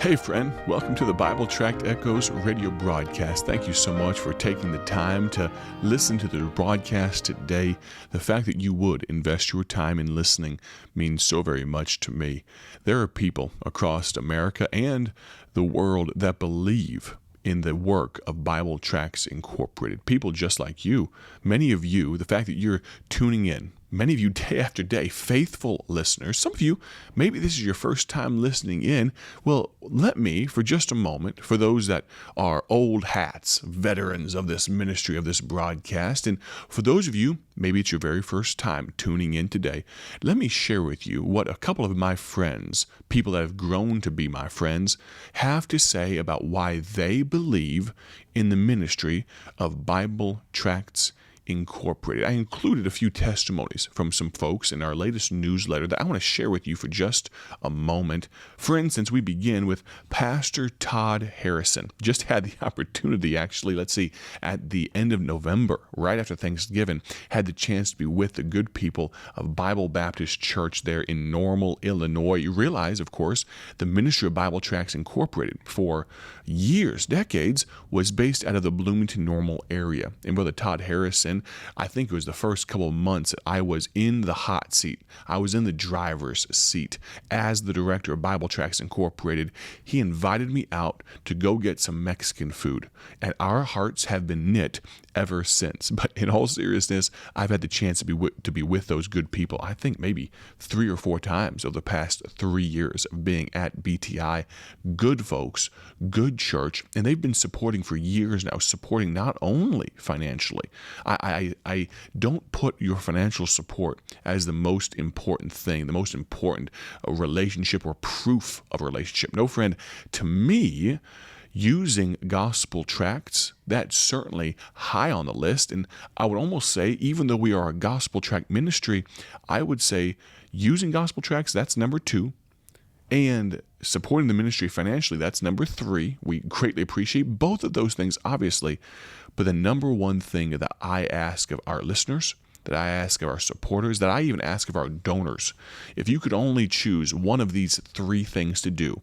Hey friend, welcome to the Bible Tract Echoes radio broadcast. Thank you so much for taking the time to listen to the broadcast today. The fact that you would invest your time in listening means so very much to me. There are people across America and the world that believe in the work of Bible Tracts Incorporated. People just like you, many of you, the fact that you're tuning in, many of you day after day, faithful listeners. Some of you, maybe this is your first time listening in. Well, let me, for just a moment, for those that are old hats, veterans of this ministry, of this broadcast, and for those of you, maybe it's your very first time tuning in today, let me share with you what a couple of my friends, people that have grown to be my friends, have to say about why they believe in the ministry of Bible Tracts Incorporated. I included a few testimonies from some folks in our latest newsletter that I want to share with you for just a moment. For instance, we begin with Pastor Todd Harrison. Just had the opportunity, actually, at the end of November, right after Thanksgiving, had the chance to be with the good people of Bible Baptist Church there in Normal, Illinois. You realize, of course, the ministry of Bible Tracts Incorporated for years, decades, was based out of the Bloomington, Normal area. And Brother Todd Harrison, I think it was the first couple of months that I was in the hot seat. I was in the driver's seat as the director of Bible Tracts Incorporated. He invited me out to go get some Mexican food, and our hearts have been knit ever since. But in all seriousness, I've had the chance to be with those good people, I think maybe 3 or 4 times over the past 3 years of being at BTI. Good folks, good church, and they've been supporting for years now, supporting not only financially. I don't put your financial support as the most important thing, the most important relationship or proof of a relationship. No, friend, to me, using gospel tracts, that's certainly high on the list. And I would almost say, even though we are a gospel tract ministry, I would say using gospel tracts, that's number 2. And supporting the ministry financially, that's number 3. We greatly appreciate both of those things, obviously. But the number one thing that I ask of our listeners, that I ask of our supporters, that I even ask of our donors, if you could only choose one of these 3 things to do,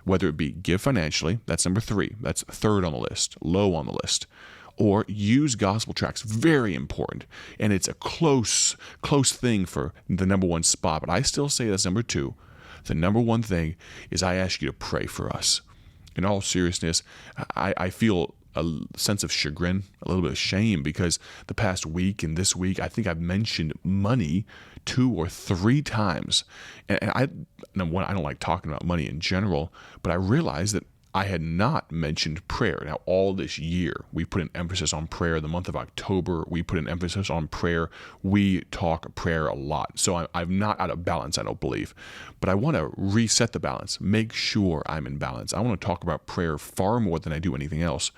whether it be give financially, that's number 3, that's 3rd on the list, low on the list, or use gospel tracts, very important. And it's a close thing for the number 1 spot, but I still say that's number 2. The number 1 thing is I ask you to pray for us. In all seriousness, I feel a sense of chagrin, a little bit of shame, because the past week and this week, I think I've mentioned money 2 or 3 times. And I don't like talking about money in general, but I realized that I had not mentioned prayer. Now, all this year, we put an emphasis on prayer. The month of October, we put an emphasis on prayer. We talk prayer a lot. So I'm not out of balance, I don't believe. But I want to reset the balance, make sure I'm in balance. I want to talk about prayer far more than I do anything else.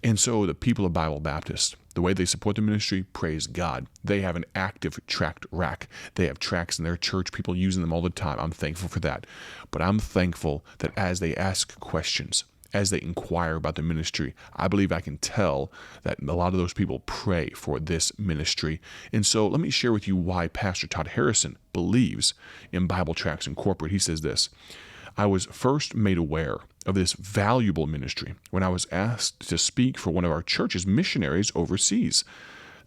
And so the people of Bible Baptist, the way they support the ministry, praise God. They have an active tract rack. They have tracts in their church, people using them all the time. I'm thankful for that. But I'm thankful that as they ask questions, as they inquire about the ministry, I believe I can tell that a lot of those people pray for this ministry. And so let me share with you why Pastor Todd Harrison believes in Bible Tracts Incorporated. He says this: I was first made aware of this valuable ministry when I was asked to speak for one of our church's missionaries overseas.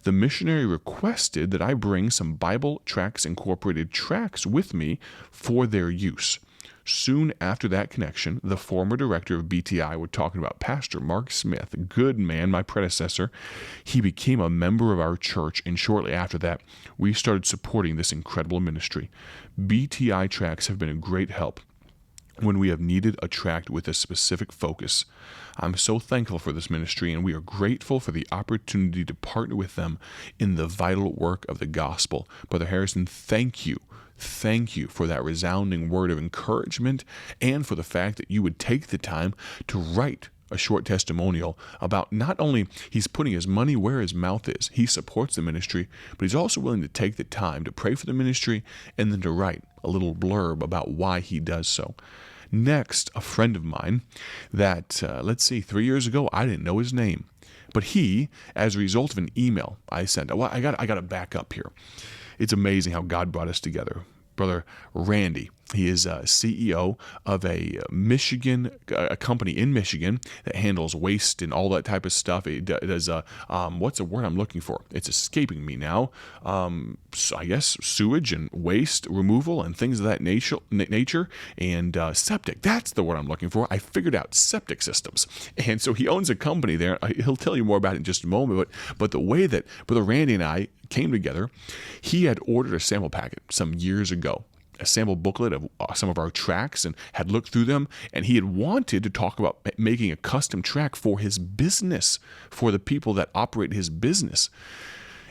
The missionary requested that I bring some Bible Tracts Incorporated tracts with me for their use. Soon after that connection, the former director of BTI, we're talking about Pastor Mark Smith, a good man, my predecessor, he became a member of our church, and shortly after that, we started supporting this incredible ministry. BTI tracts have been a great help when we have needed a tract with a specific focus. I'm so thankful for this ministry, and we are grateful for the opportunity to partner with them in the vital work of the gospel. Brother Harrison, thank you. Thank you for that resounding word of encouragement, and for the fact that you would take the time to write a short testimonial about not only he's putting his money where his mouth is, he supports the ministry, but he's also willing to take the time to pray for the ministry and then to write a little blurb about why he does so. Next, a friend of mine that, 3 years ago, I didn't know his name, but he, as a result of an email I sent, I got to back up here. It's amazing how God brought us together. Brother Randy, He is a CEO of a company in Michigan that handles waste and all that type of stuff. It does what's the word I'm looking for? It's escaping me now. So I guess sewage and waste removal and things of that nature and septic. That's the word I'm looking for. I figured out septic systems. And so he owns a company there. He'll tell you more about it in just a moment. But the way that Brother Randy and I came together, he had ordered a sample packet some years ago, a sample booklet of some of our tracts, and had looked through them, and he had wanted to talk about making a custom tract for his business, for the people that operate his business.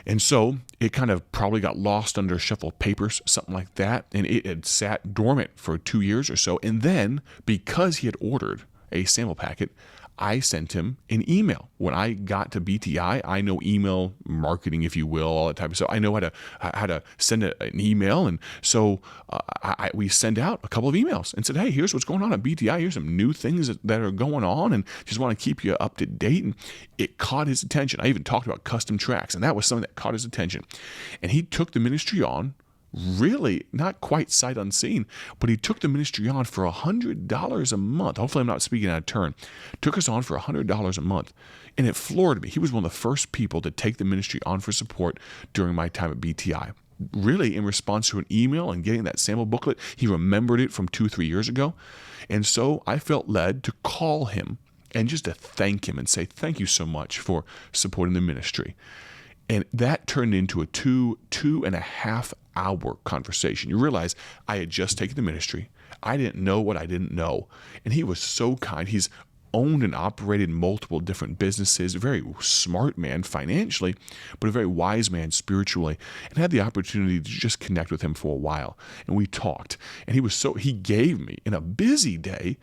And so it kind of probably got lost under a shuffle of papers, something like that, and it had sat dormant for 2 years or so. And then, because he had ordered a sample packet, I sent him an email. When I got to BTI, I know email marketing, if you will, all that type of stuff. I know how to send an email, and so we send out a couple of emails and said, "Hey, here's what's going on at BTI. Here's some new things that are going on, and just want to keep you up to date." And it caught his attention. I even talked about custom tracts, and that was something that caught his attention. And he took the ministry on. Really not quite sight unseen, but he took the ministry on for $100 a month. Hopefully I'm not speaking out of turn. Took us on for $100 a month. And it floored me. He was one of the first people to take the ministry on for support during my time at BTI. Really in response to an email and getting that sample booklet. He remembered it from 2-3 years ago. And so I felt led to call him and just to thank him and say, "Thank you so much for supporting the ministry." And that turned into a two and a half hour conversation. You realize I had just taken the ministry. I didn't know what I didn't know. And he was so kind. He's owned and operated multiple different businesses, a very smart man financially, but a very wise man spiritually, and had the opportunity to just connect with him for a while. And we talked. And he gave me, in a busy day,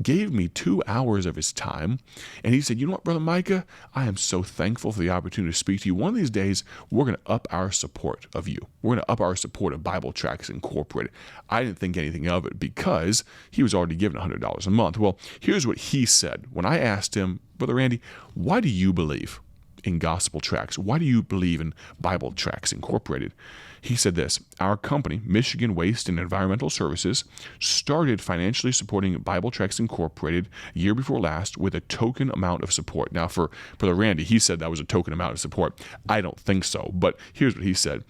gave me 2 hours of his time. And he said, "You know what, Brother Micah, I am so thankful for the opportunity to speak to you. One of these days, we're going to up our support of you. We're going to up our support of Bible Tracts Incorporated." I didn't think anything of it because he was already given $100 a month. Well, here's what he said. When I asked him, "Brother Randy, why do you believe in gospel tracts? Why do you believe in Bible Tracts Incorporated?" He said this: "Our company, Michigan Waste and Environmental Services, started financially supporting Bible Tracts Incorporated year before last with a token amount of support." Now, for Brother Randy, he said that was a token amount of support. I don't think so, but here's what he said.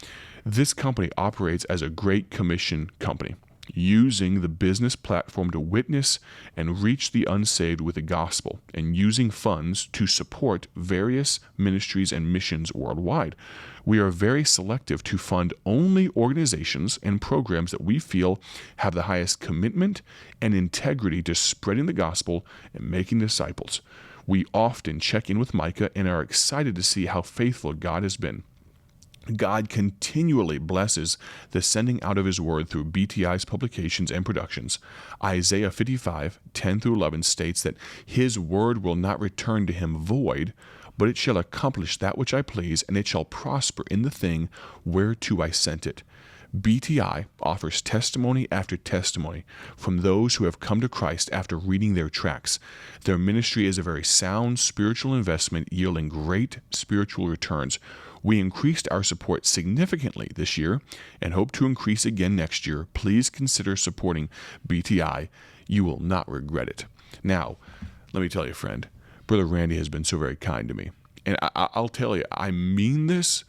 "This company operates as a Great Commission company, using the business platform to witness and reach the unsaved with the gospel, and using funds to support various ministries and missions worldwide. We are very selective to fund only organizations and programs that we feel have the highest commitment and integrity to spreading the gospel and making disciples. We often check in with Micah and are excited to see how faithful God has been. God continually blesses the sending out of his word through BTI's publications and productions. Isaiah 55:10-11 states that his word will not return to him void, but it shall accomplish that which I please, and it shall prosper in the thing whereto I sent it." BTI offers testimony after testimony from those who have come to Christ after reading their tracts. Their ministry is a very sound spiritual investment yielding great spiritual returns. We increased our support significantly this year and hope to increase again next year. Please consider supporting BTI. You will not regret it. Now, let me tell you, friend, Brother Randy has been so very kind to me. And I'll tell you, I mean this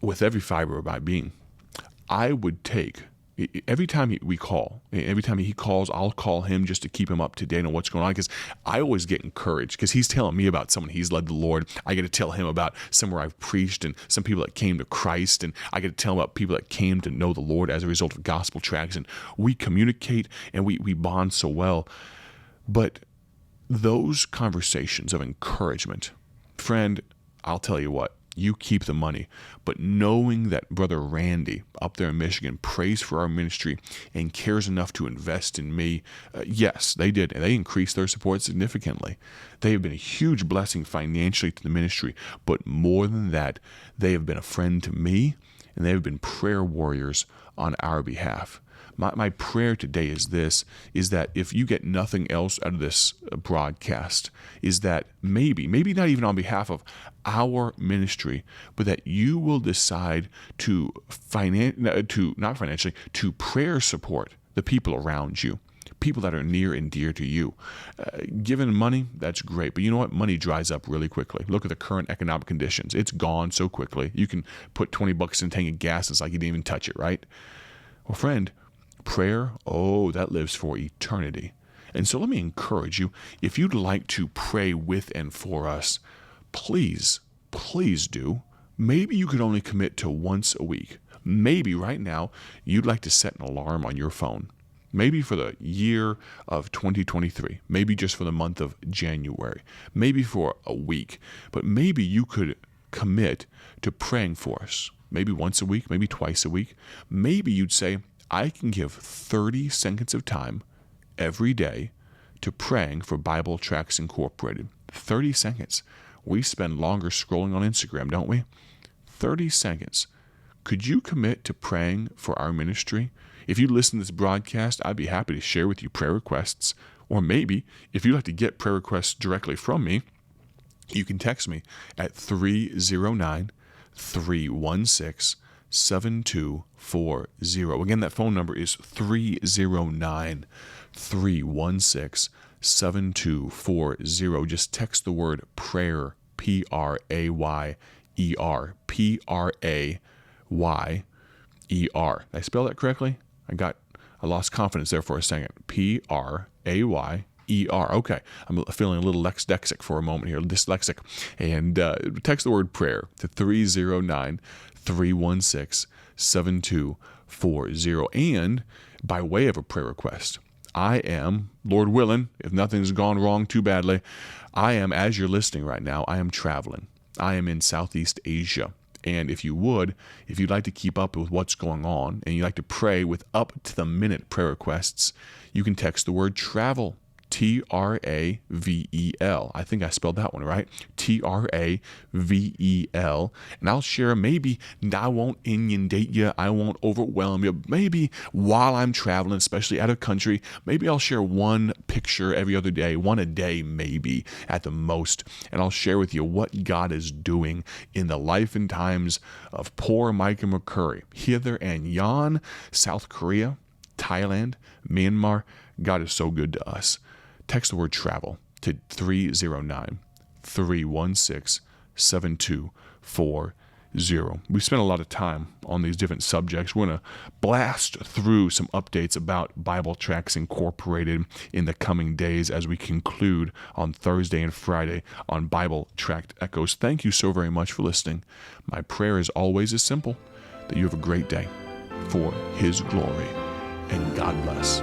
with every fiber of my being. I would take, every time he calls, I'll call him just to keep him up to date on what's going on, because I always get encouraged because he's telling me about someone he's led the Lord. I get to tell him about somewhere I've preached and some people that came to Christ, and I get to tell him about people that came to know the Lord as a result of gospel tracts, and we communicate and we bond so well. But those conversations of encouragement, friend, I'll tell you what, you keep the money. But knowing that Brother Randy up there in Michigan prays for our ministry and cares enough to invest in me, yes, they did. And they increased their support significantly. They have been a huge blessing financially to the ministry. But more than that, they have been a friend to me, and they have been prayer warriors on our behalf. My prayer today is this, is that if you get nothing else out of this broadcast, is that maybe not even on behalf of our ministry, but that you will decide to prayer support the people around you, people that are near and dear to you. Giving money, that's great. But you know what? Money dries up really quickly. Look at the current economic conditions. It's gone so quickly. You can put $20 in a tank of gas. It's like you didn't even touch it, right? Well, friend, prayer, that lives for eternity. And so let me encourage you, if you'd like to pray with and for us, please do. Maybe you could only commit to once a week. Maybe right now you'd like to set an alarm on your phone. Maybe for the year of 2023, maybe just for the month of January, maybe for a week, but maybe you could commit to praying for us, maybe once a week, maybe twice a week. Maybe you'd say, I can give 30 seconds of time every day to praying for Bible Tracts Incorporated. 30 seconds. We spend longer scrolling on Instagram, don't we? 30 seconds. Could you commit to praying for our ministry? If you listen to this broadcast, I'd be happy to share with you prayer requests. Or maybe, if you'd like to get prayer requests directly from me, you can text me at 309-316-7240. Again, that phone number is 309-316-7240. Just text the word prayer, Prayer, Prayer. Did I spell that correctly? I lost confidence there for a second. Prayer. Okay, I'm feeling a little dyslexic for a moment here, dyslexic. And text the word prayer to 309-316-7240. And by way of a prayer request, I am, Lord willing, if nothing's gone wrong too badly, I am, as you're listening right now, I am traveling. I am in Southeast Asia. And if you'd like to keep up with what's going on and you'd like to pray with up-to-the-minute prayer requests, you can text the word travel, Travel. I think I spelled that one right, Travel. And I'll share, maybe I won't inundate you, I won't overwhelm you. Maybe while I'm traveling, especially out of country, maybe I'll share one picture every other day, one a day maybe at the most. And I'll share with you what God is doing in the life and times of poor Micah McCurry, hither and yon, South Korea, Thailand, Myanmar. God is so good to us. Text the word travel to 309-316-7240. We spent a lot of time on these different subjects. We're going to blast through some updates about Bible Tracts Incorporated in the coming days as we conclude on Thursday and Friday on Bible Tract Echoes. Thank you so very much for listening. My prayer is always as simple, that you have a great day for His glory, and God bless.